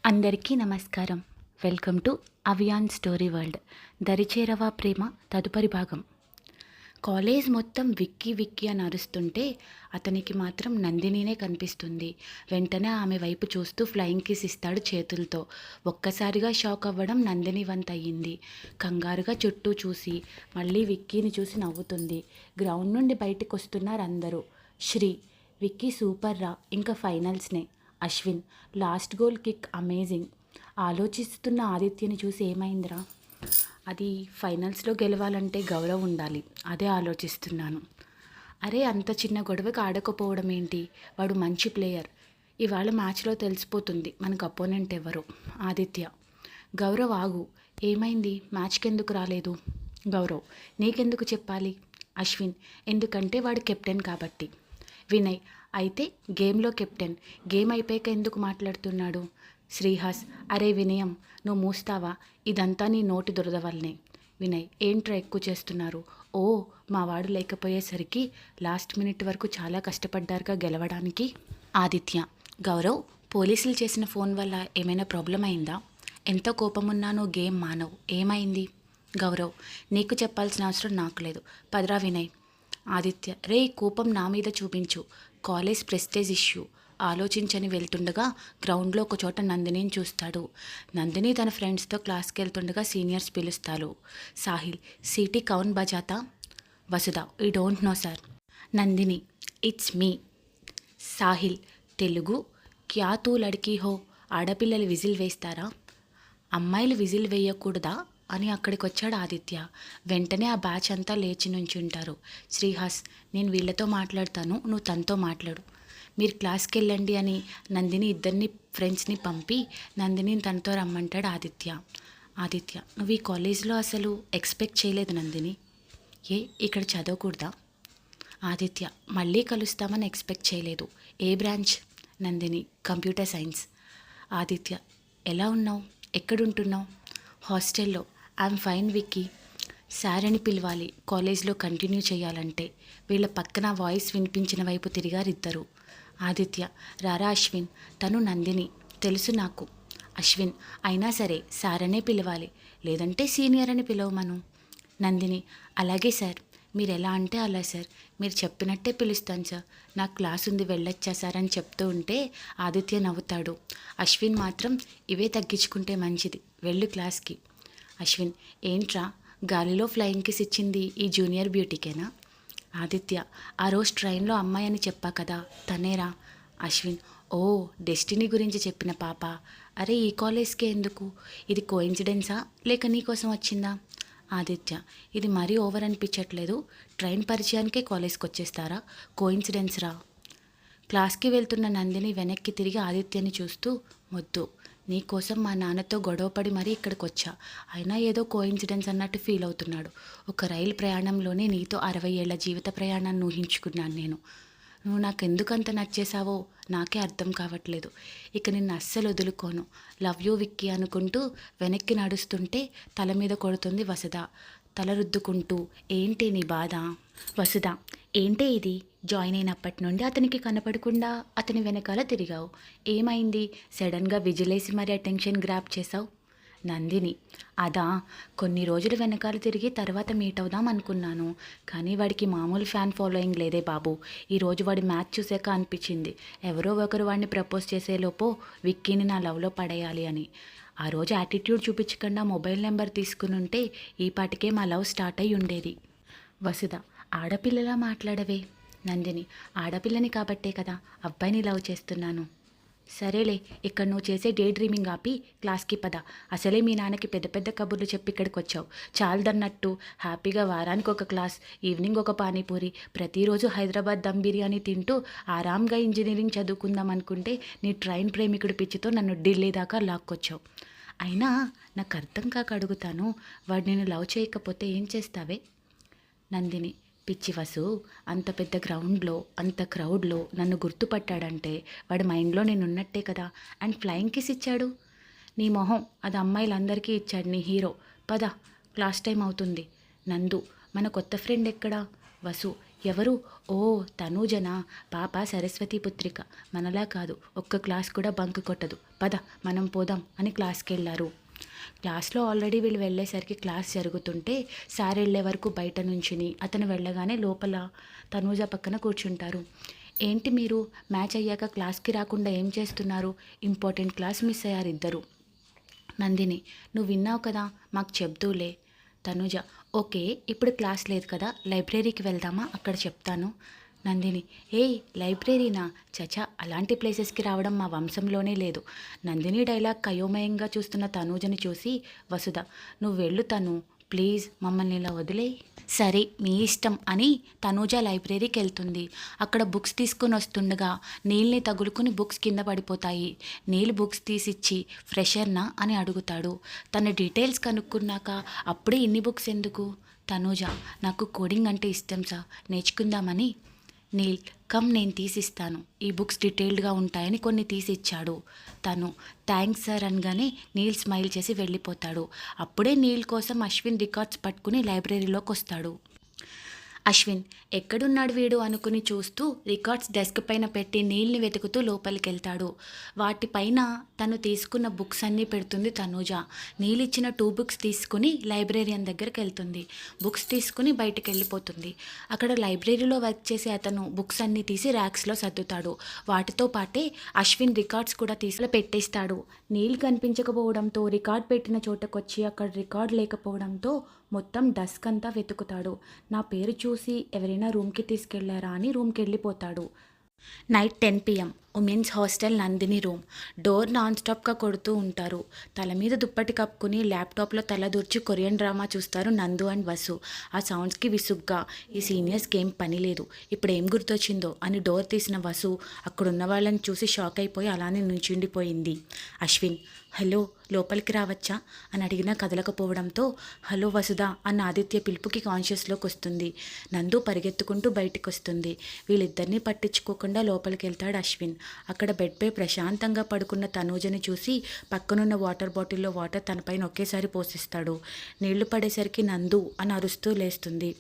అందరికీ నమస్కారం. Welcome to Aviyan story world. దరిచేరవా ప్రేమ తదుపరి భాగం. కాలేజ్ మొత్తం విక్కీ విక్కీ అని అరుస్తుంటే అతనికి మాత్రం నందినినే కనిపిస్తుంది. వెంటనే ఆమె వైపు చూస్తూ ఫ్లయింగ్ కిస్ ఇస్తాడు చేతులతో. ఒక్కసారిగా షాక్ అవ్వడం నందిని వంత అయ్యింది. కంగారుగా చుట్టూ చూసి మళ్ళీ విక్కీని చూసి నవ్వుతుంది. గ్రౌండ్ నుండి బయటకు వస్తున్నారు అందరూ. శ్రీ, విక్కీ సూపర్ రా, ఇంకా ఫైనల్స్నే. Ashwin, last goal kick amazing. ఆలోచిస్తున్న ఆదిత్యని చూసి ఏమైందిరా? అది ఫైనల్స్లో గెలవాలంటే గౌరవ్ ఉండాలి, అదే ఆలోచిస్తున్నాను. అరే, అంత చిన్న గొడవకి ఆడకపోవడం ఏంటి? వాడు మంచి ప్లేయర్. ఇవాళ మ్యాచ్లో తెలిసిపోతుంది మనకు అపోనెంట్ ఎవరో. ఆదిత్య, గౌరవ్ ఆగు, ఏమైంది? మ్యాచ్కి ఎందుకు రాలేదు? గౌరవ్, నీకెందుకు చెప్పాలి? అశ్విన్, ఎందుకంటే వాడు కెప్టెన్ కాబట్టి. వినయ్, అయితే గేమ్లో కెప్టెన్, గేమ్ అయిపోయాక ఎందుకు మాట్లాడుతున్నాడు? శ్రీహాస్, అరే వినయం, నువ్వు మూస్తావా? ఇదంతా నీ నోటి దురద వల్లనే. వినయ్, ఏంట్రా ఎక్కువ చేస్తున్నారు? ఓ, మా వాడు లేకపోయేసరికి లాస్ట్ మినిట్ వరకు చాలా కష్టపడ్డారుగా గెలవడానికి. ఆదిత్య, గౌరవ్, పోలీసులు చేసిన ఫోన్ వల్ల ఏమైనా ప్రాబ్లం అయిందా? ఎంత కోపమున్నానో గేమ్ మానవ్, ఏమైంది? గౌరవ్, నీకు చెప్పాల్సిన అవసరం నాకు లేదు, పదరా వినయ్. ఆదిత్య, రే, కోపం నా మీద చూపించు, కాలేజ్ ప్రెస్టేజ్ ఇష్యూ. ఆలోచించని వెళ్తుండగా గ్రౌండ్లో ఒక చోట నందినిని చూస్తాడు. నందిని తన ఫ్రెండ్స్తో క్లాస్కి వెళ్తుండగా సీనియర్స్ పిలుస్తారు. సాహిల్, సిటీ కౌన్ బజాతా? వసుధ, ఈ don't know sir. Nandini, it's me. Sahil, Telugu? క్యా తూ లడ్కీ హో? ఆడపిల్లలు విజిల్ వేస్తారా? అమ్మాయిలు విజిల్ వేయకూడదా అని అక్కడికి వచ్చాడు ఆదిత్య. వెంటనే ఆ బ్యాచ్ అంతా లేచి నుంచుంటారు. శ్రీహాస్, నేను వీళ్ళతో మాట్లాడతాను, నువ్వు తనతో మాట్లాడు. మీరు క్లాస్కి వెళ్ళండి అని నందిని ఇద్దరిని ఫ్రెండ్స్ని పంపి నందిని తనతో రమ్మంటాడు ఆదిత్య. ఆదిత్య, నువ్వు ఈ కాలేజ్లో అసలు ఎక్స్పెక్ట్ చేయలేదు నందిని. ఏ, ఇక్కడ చదవకూడదా? ఆదిత్య, మళ్ళీ కలుస్తామని ఎక్స్పెక్ట్ చేయలేదు. ఏ branch? Nandini, computer science. Aditya, ఎలా ఉన్నావు? ఎక్కడుంటున్నావు? హాస్టల్లో. I'm fine Vicky. సార్ అని పిలవాలి కాలేజ్లో కంటిన్యూ చేయాలంటే. వీళ్ళ పక్కన వాయిస్ వినిపించిన వైపు తిరిగారిద్దరు. ఆదిత్య, రారా అశ్విన్, తను నందిని, తెలుసు నాకు. అశ్విన్, అయినా సరే సార్ అనే పిలవాలి, లేదంటే సీనియర్ అని పిలవమను. నందిని, అలాగే సార్, మీరు ఎలా అంటే అలా సార్, మీరు చెప్పినట్టే పిలుస్తాను సార్. నాకు క్లాస్ ఉంది, వెళ్ళొచ్చా సార్ అని చెప్తూ ఉంటే ఆదిత్య నవ్వుతాడు. అశ్విన్ మాత్రం ఇవే తగ్గించుకుంటే మంచిది, వెళ్ళు క్లాస్కి. అశ్విన్, ఏంట్రా గాలిలో ఫ్లయింగ్ కిస్ ఇచ్చింది ఈ జూనియర్ బ్యూటీకేనా? ఆదిత్య, ఆ రోజు ట్రైన్లో అమ్మాయి అని చెప్పా కదా, తనేరా. అశ్విన్, ఓ, డెస్టినీ గురించి చెప్పిన పాప. అరే, ఈ కాలేజ్కే ఎందుకు? ఇది కోఇన్సిడెన్సా లేక నీ కోసం వచ్చిందా? ఆదిత్య, ఇది మరీ ఓవర్ అనిపించట్లేదు. ట్రైన్ పరిచయానికే కాలేజ్కి వచ్చేస్తారా? కోఇన్సిడెన్స్ రా. క్లాస్కి వెళ్తున్న నందిని వెనక్కి తిరిగి ఆదిత్యని చూస్తూ, మొద్దు, నీకోసం మా నాన్నతో గొడవపడి మరీ ఇక్కడికి వచ్చా, అయినా ఏదో కోఇన్సిడెన్స్ అన్నట్టు ఫీల్ అవుతున్నాడు. ఒక రైలు ప్రయాణంలోనే నీతో 60 ఏళ్ల జీవిత ప్రయాణాన్ని ఊహించుకున్నాను నేను. నువ్వు నాకెందుకు అంత నచ్చేసావో నాకే అర్థం కావట్లేదు. ఇక నిన్ను అస్సలు వదులుకోను. లవ్ యూ విక్కీ అనుకుంటూ వెనక్కి నడుస్తుంటే తల మీద కొడుతుంది వసుధ, తల రుద్దుకుంటూ. ఏంటి నీ బాధ? వసుధ, ఏంటే ఇది? జాయిన్ అయినప్పటి నుండి అతనికి కనపడకుండా అతని వెనకాల తిరిగావు, ఏమైంది? సడన్గా విజిలేసి మరి అటెన్షన్ గ్రాప్ చేసావు. నందిని, అదా, కొన్ని రోజులు వెనకాల తిరిగి తర్వాత మీట్ అవుదాం అనుకున్నాను, కానీ వాడికి మామూలు ఫ్యాన్ ఫాలోయింగ్ లేదే బాబు. ఈరోజు వాడి మ్యాచ్ చూసాక అనిపించింది ఎవరో ఒకరు వాడిని ప్రపోజ్ చేసేలోపో విక్కీని నా లవ్లో పడేయాలి అని. ఆ రోజు యాటిట్యూడ్ చూపించకుండా మొబైల్ నెంబర్ తీసుకుని ఉంటే ఈ పాటికే మా లవ్ స్టార్ట్ అయి ఉండేది. వసుధ, ఆడపిల్లలా మాట్లాడవే. నందిని, ఆడపిల్లని కాబట్టే కదా అబ్బాయిని లవ్ చేస్తున్నాను. సరేలే, ఇక్కడ నువ్వు చేసే డే డ్రీమింగ్ ఆపి క్లాస్కి పద. అసలే మీ నాన్నకి పెద్ద పెద్ద కబుర్లు చెప్పి ఇక్కడికి వచ్చావు, చాలదన్నట్టు హ్యాపీగా వారానికి ఒక క్లాస్, ఈవినింగ్ ఒక పానీపూరి, ప్రతిరోజు హైదరాబాద్ దమ్ బిర్యానీ తింటూ ఆరాంగా ఇంజనీరింగ్ చదువుకుందాం అనుకుంటే నీ ట్రైన్ ప్రేమికుడి పిచ్చితో నన్ను ఢిల్లీ దాకా లాక్కొచ్చావు. అయినా నాకు అర్థం కాక అడుగుతాను, వాడు నేను లవ్ చేయకపోతే ఏం చేస్తావే? నందిని, పిచ్చి వసు, అంత పెద్ద గ్రౌండ్లో అంత క్రౌడ్లో నన్ను గుర్తుపట్టాడంటే వాడి మైండ్లో నేను ఉన్నట్టే కదా. అండ్ ఫ్లయింగ్ కిస్ ఇచ్చాడు. నీ మొహం, అది అమ్మాయిలందరికీ ఇచ్చాడు నీ హీరో. పద, క్లాస్ టైం అవుతుంది. నందు, మన కొత్త ఫ్రెండ్ ఎక్కడా? వసు, ఎవరు? ఓ తనూజనా, పాప సరస్వతి పుత్రిక, మనలా కాదు, ఒక్క క్లాస్ కూడా బంక్ కొట్టదు, పద మనం పోదాం అని క్లాస్కి వెళ్ళారు. క్లాస్లో ఆల్రెడీ వీళ్ళు వెళ్ళేసరికి క్లాస్ జరుగుతుంటే సార్ వెళ్ళే వరకు బయట నుంచుని అతను వెళ్ళగానే లోపల తనూజ పక్కన కూర్చుంటారు. ఏంటి మీరు మ్యాచ్ అయ్యాక క్లాస్కి రాకుండా ఏం చేస్తున్నారు? ఇంపార్టెంట్ క్లాస్ మిస్ అయ్యారు ఇద్దరు. నందిని, నువ్వు విన్నావు కదా, మాకు చెప్తూలే. తనూజ, ఓకే ఇప్పుడు క్లాస్ లేదు కదా, లైబ్రరీకి వెళ్దామా, అక్కడ చెప్తాను. నందిని, ఏయ్ లైబ్రరీనా, చచా అలాంటి ప్లేసెస్కి రావడం మా వంశంలోనే లేదు. నందిని డైలాగ్ అయోమయంగా చూస్తున్న తనూజని చూసి వసుధ, నువ్వు వెళ్ళు తను, ప్లీజ్ మమ్మల్ని ఇలా వదిలేయ్. సరే మీ ఇష్టం అని తనూజ లైబ్రరీకి వెళ్తుంది. అక్కడ బుక్స్ తీసుకుని వస్తుండగా నీల్ని తగులుకుని బుక్స్ కింద పడిపోతాయి. నీల్ బుక్స్ తీసిచ్చి ఫ్రెషర్నా అని అడుగుతాడు. తన డీటెయిల్స్ కనుక్కున్నాక అప్పుడే ఇన్ని బుక్స్ ఎందుకు? తనూజ, నాకు కోడింగ్ అంటే ఇష్టం సార్, నేర్చుకుందామని. నీల్, కమ్ నేను తీసిస్తాను, ఈ బుక్స్ డీటెయిల్డ్గా ఉంటాయని కొన్ని తీసిచ్చాడు. తను థ్యాంక్స్ సార్ అనగానే నీల్ స్మైల్ చేసి వెళ్ళిపోతాడు. అప్పుడే నీల్ కోసం అశ్విన్ రికార్డ్స్ పట్టుకుని లైబ్రరీలోకి వస్తాడు. అశ్విన్, ఎక్కడున్నాడు వీడు అనుకుని చూస్తూ రికార్డ్స్ డెస్క్ పైన పెట్టి నీల్ని వెతుకుతూ లోపలికి వెళ్తాడు. వాటిపైన తను తీసుకున్న బుక్స్ అన్నీ పెడుతుంది తనూజ. నీలిచ్చిన 2 బుక్స్ తీసుకుని లైబ్రేరియన్ దగ్గరికి వెళ్తుంది. బుక్స్ తీసుకుని బయటికి వెళ్ళిపోతుంది. అక్కడ లైబ్రరీలో వర్క్ చేసే అతను బుక్స్ అన్నీ తీసి ర్యాక్స్లో సర్దుతాడు. వాటితో పాటే అశ్విన్ రికార్డ్స్ కూడా తీసి పెట్టేస్తాడు. నీల్ కనిపించకపోవడంతో రికార్డ్ పెట్టిన చోటకొచ్చి అక్కడ రికార్డ్ లేకపోవడంతో మొత్తం డస్క్ అంతా వెతుకుతాడు. నా పేరు చూసి ఎవరైనా రూమ్కి తీసుకెళ్లారా అని రూమ్కి వెళ్ళిపోతాడు. Night 10 PM, women's hostel Nandini room. Door non స్టాప్గా కొడుతూ ఉంటారు. తల మీద దుప్పటి కప్పుకుని ల్యాప్టాప్లో తల దూర్చి కొరియన్ డ్రామా చూస్తారు నందు అండ్ వసు. ఆ సౌండ్స్కి విసుగ్గా, ఈ సీనియర్స్కి ఏం పని లేదు, ఇప్పుడు ఏం గుర్తొచ్చిందో అని డోర్ తీసిన వసు అక్కడున్న వాళ్ళని చూసి షాక్ అయిపోయి అలానే నుంచుండిపోయింది. అశ్విన్, హలో లోపలికి రావచ్చా అని అడిగినా కదలకపోవడంతో హలో వసుధ అన్న ఆదిత్య పిలుపుకి కాన్షియస్లోకి వస్తుంది. నందు పరిగెత్తుకుంటూ బయటికి వస్తుంది. వీళ్ళిద్దరినీ పట్టించుకోకుండా లోపలికి వెళ్తాడు అశ్విన్. అక్కడ బెడ్పై ప్రశాంతంగా పడుకున్న తనూజని చూసి పక్కనున్న వాటర్ బాటిల్లో వాటర్ తనపైన ఒకేసారి పోసిస్తాడు. నీళ్లు పడేసరికి నందు అని అరుస్తూ లేస్తుంది.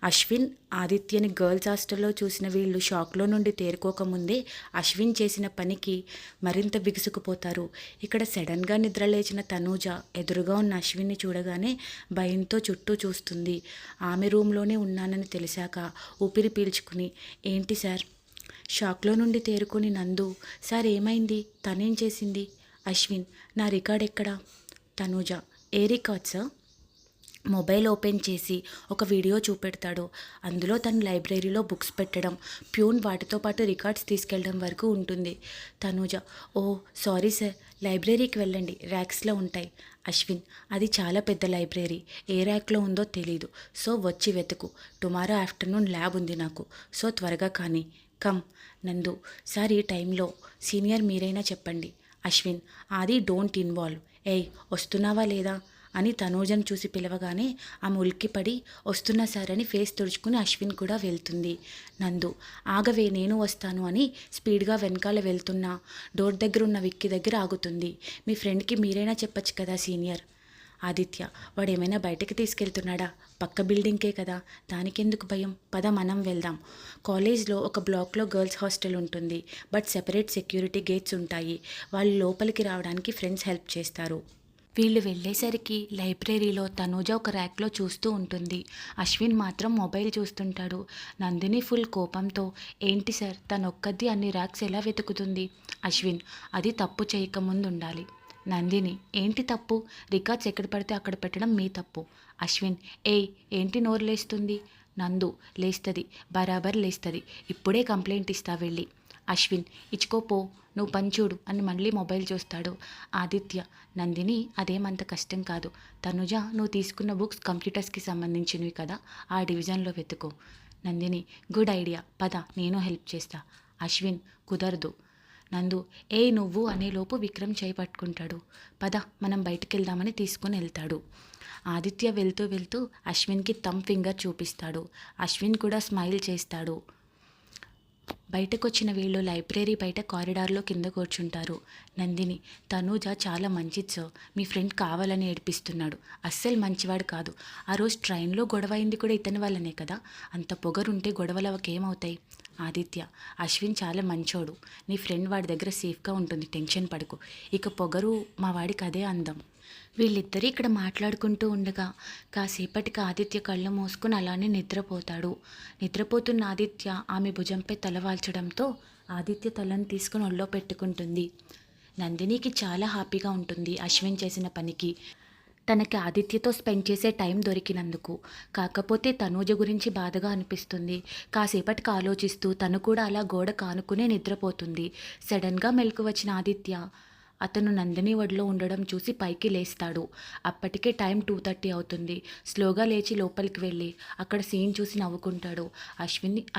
అశ్విన్ ఆదిత్యని గర్ల్స్ హాస్టల్లో చూసిన వీళ్ళు షాక్లో నుండి తేరుకోకముందే అశ్విన్ చేసిన పనికి మరింత బిగుసుకుపోతారు. ఇక్కడ సడన్గా నిద్రలేచిన తనూజ ఎదురుగా ఉన్న అశ్విన్ని చూడగానే భయంతో చుట్టూ చూస్తుంది. ఆమె రూమ్లోనే ఉన్నానని తెలిసాక ఊపిరి పీల్చుకుని, ఏంటి సార్? షాక్లో నుండి తేరుకుని నందు, సార్ ఏమైంది, తనేం చేసింది? అశ్విన్, నా రికార్డ్ ఎక్కడా? తనూజ, ఏ రికార్డ్ సార్? మొబైల్ ఓపెన్ చేసి ఒక వీడియో చూపెడతాడు. అందులో తను లైబ్రరీలో బుక్స్ పెట్టడం, ప్యూన్ వాటితో పాటు రికార్డ్స్ తీసుకెళ్ళడం వరకు ఉంటుంది. తనూజ, ఓ సారీ సార్, లైబ్రరీకి వెళ్ళండి, ర్యాక్స్లో ఉంటాయి. అశ్విన్, అది చాలా పెద్ద లైబ్రరీ, ఏ ర్యాక్లో ఉందో తెలీదు, సో వచ్చి వెతుకు. టుమారో ఆఫ్టర్నూన్ ల్యాబ్ ఉంది నాకు, సో త్వరగా కానీ. కమ్. నందు, సార్ ఈ టైంలో సీనియర్ మీరైనా చెప్పండి. అశ్విన్, అది డోంట్ ఇన్వాల్వ్. ఏయ్ వస్తున్నావా లేదా అని తనూజను చూసి పిలవగానే ఆమె ఉలిక్కిపడి వస్తున్నా సార్ అని ఫేస్ తుడుచుకుని అశ్విన్ కూడా వెళ్తుంది. నందు, ఆగవే నేను వస్తాను అని స్పీడ్గా వెనకాల వెళ్తున్నా డోర్ దగ్గర ఉన్న విక్కీ దగ్గర ఆగుతుంది. మీ ఫ్రెండ్కి మీరైనా చెప్పచ్చు కదా సీనియర్. ఆదిత్య, వాడు ఏమైనా బయటకు తీసుకెళ్తున్నాడా? పక్క బిల్డింగ్కే కదా, దానికెందుకు భయం, పద మనం వెళ్దాం. కాలేజ్లో ఒక బ్లాక్లో గర్ల్స్ హాస్టల్ ఉంటుంది, బట్ సెపరేట్ సెక్యూరిటీ గేట్స్ ఉంటాయి. వాళ్ళు లోపలికి రావడానికి ఫ్రెండ్స్ హెల్ప్ చేస్తారు. వీళ్ళు వెళ్ళేసరికి లైబ్రరీలో తనూజ ఒక ర్యాక్లో చూస్తూ ఉంటుంది. అశ్విన్ మాత్రం మొబైల్ చూస్తుంటాడు. నందిని ఫుల్ కోపంతో, ఏంటి సార్ తనొక్కది అన్ని ర్యాక్స్ ఎలా వెతుకుతుంది? అశ్విన్, అది తప్పు చేయకముందు ఉండాలి. నందిని, ఏంటి తప్పు? రికార్డ్స్ ఎక్కడ పడితే అక్కడ పెట్టడం మీ తప్పు. అశ్విన్, ఏయ్ ఏంటి నోరు లేస్తుంది? నందు, లేస్తుంది, బరాబర్ లేస్తుంది, ఇప్పుడే కంప్లైంట్ ఇస్తా వెళ్ళి. అశ్విన్, ఇచ్చుకోపో, నువ్వు పంచూడు అని మళ్ళీ మొబైల్ చూస్తాడు. ఆదిత్య, నందిని అదేమంత కష్టం కాదు, తనుజ నువ్వు తీసుకున్న బుక్స్ కంప్యూటర్స్కి సంబంధించినవి కదా, ఆ డివిజన్లో వెతుకు. నందిని, గుడ్ ఐడియా, పద నేను హెల్ప్ చేస్తా. అశ్విన్, కుదరదు. నందు, ఏ నువ్వు అనేలోపు విక్రమ్ చేయి పట్టుకుంటాడు. పద మనం బయటికి వెళ్దామని తీసుకుని వెళ్తాడు. ఆదిత్య వెళ్తూ వెళ్తూ అశ్విన్కి థంబ్ ఫింగర్ చూపిస్తాడు. అశ్విన్ కూడా స్మైల్ చేస్తాడు. బయటకొచ్చిన వీళ్ళు లైబ్రరీ బయట కారిడార్లో కింద కూర్చుంటారు. నందిని, తనూజ చాలా మంచిది సార్, మీ ఫ్రెండ్ కావాలని ఏడిపిస్తున్నాడు. అస్సలు మంచివాడు కాదు. ఆ రోజు ట్రైన్లో గొడవ అయింది కూడా ఇతని వల్లనే కదా. అంత పొగరుంటే గొడవలు అవకేమవుతాయి. ఆదిత్య, అశ్విన్ చాలా మంచోడు. నీ ఫ్రెండ్ వాడి దగ్గర సేఫ్గా ఉంటుంది, టెన్షన్ పడకు. ఇక పొగరు మా వాడికి అదే అందం. వీళ్ళిద్దరూ ఇక్కడ మాట్లాడుకుంటూ ఉండగా కాసేపటికి ఆదిత్య కళ్ళు మూసుకుని అలానే నిద్రపోతాడు. నిద్రపోతున్న ఆదిత్య ఆమె భుజంపై తల వాల్చడంతో ఆదిత్య తలను తీసుకుని ఒళ్ళో పెట్టుకుంటుంది. నందినికి చాలా హ్యాపీగా ఉంటుంది అశ్విన్ చేసిన పనికి, తనకి ఆదిత్యతో స్పెండ్ చేసే టైం దొరికినందుకు. కాకపోతే తనూజ గురించి బాధగా అనిపిస్తుంది. కాసేపటికి ఆలోచిస్తూ తను కూడా అలా గోడ కానుకునే నిద్రపోతుంది. సడన్గా మెలకు వచ్చిన ఆదిత్య అతను నందిని ఒడిలో ఉండడం చూసి పైకి లేస్తాడు. అప్పటికే టైం 2:30 అవుతుంది. స్లోగా లేచి లోపలికి వెళ్ళి అక్కడ సీన్ చూసి నవ్వుకుంటాడు.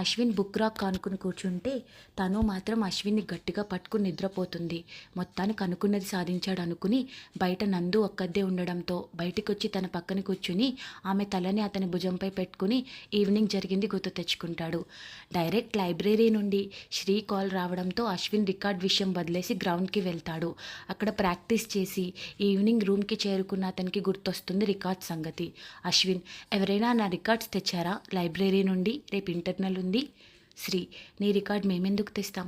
అశ్విన్ బుక్ రాక్ కానుకుని కూర్చుంటే తను మాత్రం అశ్విన్ని గట్టిగా పట్టుకుని నిద్రపోతుంది. మొత్తానికి అనుకున్నది సాధించాడు అనుకుని బయట నందు ఒక్కదే ఉండడంతో బయటికి వచ్చి తన పక్కన కూర్చుని ఆమె తలని అతని భుజంపై పెట్టుకుని ఈవినింగ్ జరిగింది గుర్తు తెచ్చుకుంటాడు. డైరెక్ట్ లైబ్రరీ నుండి శ్రీ కాల్ రావడంతో అశ్విన్ రికార్డ్ విషయం వదిలేసి గ్రౌండ్కి వెళ్తాడు. అక్కడ ప్రాక్టీస్ చేసి ఈవినింగ్ రూమ్కి చేరుకున్న అతనికి గుర్తొస్తుంది రికార్డ్ సంగతి. అశ్విన్, ఎవరైనా నా రికార్డ్స్ తెచ్చారా లైబ్రరీ నుండి? రేపు ఇంటర్నల్ ఉంది. శ్రీ, నీ రికార్డ్ మేమెందుకు తెస్తాం?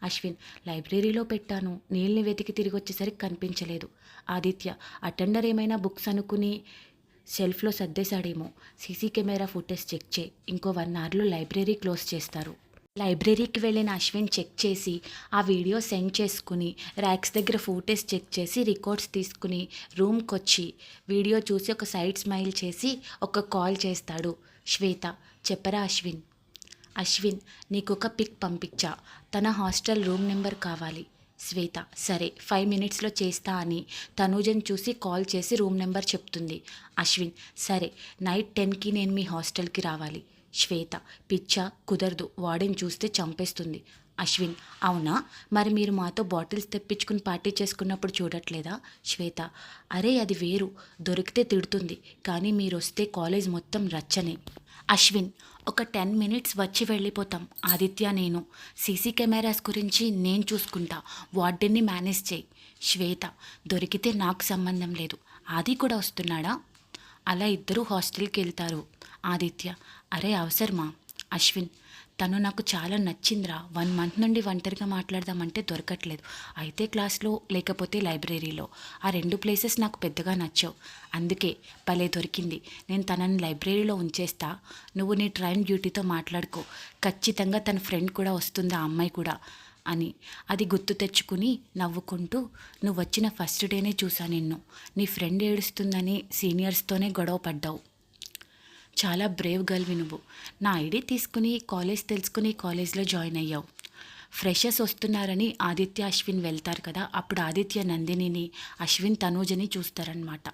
అశ్విన్, లైబ్రరీలో పెట్టాను, నీళ్ళని వెతికి తిరిగి వచ్చేసరికి కనిపించలేదు. ఆదిత్య, అటెండర్ ఏమైనా బుక్స్ అనుకుని షెల్ఫ్లో సర్దేశాడేమో. సీసీ కెమెరా ఫుటేజ్ చెక్ చేయి. ఇంకో 1 అవర్లో లైబ్రరీ క్లోజ్ చేస్తారు. లైబ్రరీకి వెళ్ళిన అశ్విన్ చెక్ చేసి ఆ వీడియో సెండ్ చేసుకుని ర్యాక్స్ దగ్గర ఫోటోస్ చెక్ చేసి రికార్డ్స్ తీసుకుని రూమ్కి వచ్చి వీడియో చూసి ఒక సైడ్ స్మైల్ చేసి ఒక కాల్ చేస్తాడు. శ్వేత, చెప్పరా అశ్విన్. అశ్విన్, నీకొక పిక్ పంపించా, తన హాస్టల్ రూమ్ నెంబర్ కావాలి. శ్వేత, సరే 5 మినిట్స్లో చేస్తా అని తనూజని చూసి కాల్ చేసి రూమ్ నెంబర్ చెప్తుంది. అశ్విన్, సరే నైట్ 10కి నేను మీ హాస్టల్కి రావాలి. శ్వేత, పిచ్చా, కుదరదు, వార్డెన్ చూస్తే చంపేస్తుంది. అశ్విన్, అవునా, మరి మీరు మాతో బాటిల్స్ తెప్పించుకుని పార్టీ చేసుకున్నప్పుడు చూడట్లేదా? శ్వేత, అరే అది వేరు, దొరికితే తిడుతుంది, కానీ మీరు వస్తే కాలేజ్ మొత్తం రచ్చనే. అశ్విన్, ఒక 10 మినిట్స్ వచ్చి వెళ్ళిపోతాం. ఆదిత్య, నేను సీసీ కెమెరాస్ గురించి నేను చూసుకుంటా, వార్డెన్ని మేనేజ్ చేయి. శ్వేత, దొరికితే నాకు సంబంధం లేదు, ఆది కూడా వస్తున్నాడా? అలా ఇద్దరూ హాస్టల్కి వెళ్తారు. ఆదిత్య, అరే అవసరమా? అశ్విన్, తను నాకు చాలా నచ్చిందిరా, 1 మంత్ నుండి ఒంటరిగా మాట్లాడదామంటే దొరకట్లేదు. అయితే క్లాస్లో లేకపోతే లైబ్రరీలో, ఆ 2 ప్లేసెస్ నాకు పెద్దగా నచ్చావు, అందుకే భలే దొరికింది. నేను తనని లైబ్రరీలో ఉంచేస్తా, నువ్వు నీ ట్రైన్ డ్యూటీతో మాట్లాడుకో. ఖచ్చితంగా తన ఫ్రెండ్ కూడా వస్తుంది, ఆ అమ్మాయి కూడా అని. అది గుర్తు తెచ్చుకుని నవ్వుకుంటూ, నువ్వు వచ్చిన ఫస్ట్ డేనే చూసా నిన్ను, నీ ఫ్రెండ్ ఏడుస్తుందని సీనియర్స్తోనే గొడవ పడ్డావు. చాలా బ్రేవ్ గర్ల్వి నువ్వు. నా ఐడి తీసుకుని కాలేజ్ తెలుసుకుని కాలేజ్లో జాయిన్ అయ్యావు. ఫ్రెషర్స్ వస్తున్నారని ఆదిత్య అశ్విన్ వెళ్తారు కదా, అప్పుడు ఆదిత్య నందినిని, అశ్విన్ తనూజని చూస్తారనమాట.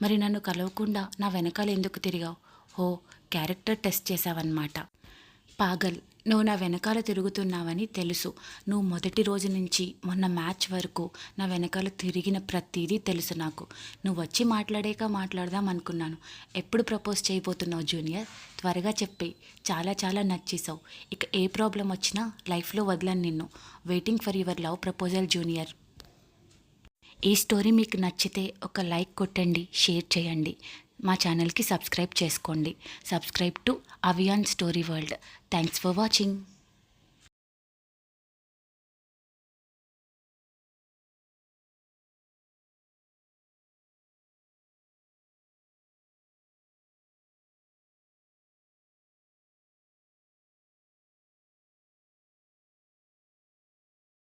మరి నన్ను కలవకుండా నా వెనకాల ఎందుకు తిరిగావు? హో, క్యారెక్టర్ టెస్ట్ చేసావన్నమాట. పాగల్, నువ్వు నా వెనకాల తిరుగుతున్నావని తెలుసు. నువ్వు మొదటి రోజు నుంచి మొన్న మ్యాచ్ వరకు నా వెనకాల తిరిగిన ప్రతిదీ తెలుసు నాకు. నువ్వు వచ్చి మాట్లాడదాం అనుకున్నాను. ఎప్పుడు ప్రపోజ్ చేయబోతున్నావు జూనియర్? త్వరగా చెప్పి, చాలా చాలా నచ్చేసావు. ఇక ఏ ప్రాబ్లం వచ్చినా లైఫ్లో వదలను నిన్ను. Waiting for your love proposal junior. ఈ స్టోరీ మీకు నచ్చితే ఒక లైక్ కొట్టండి, షేర్ చేయండి. మా ఛానల్కి సబ్స్క్రైబ్ చేసుకోండి. Subscribe to Aviyan story world. Thanks for watching.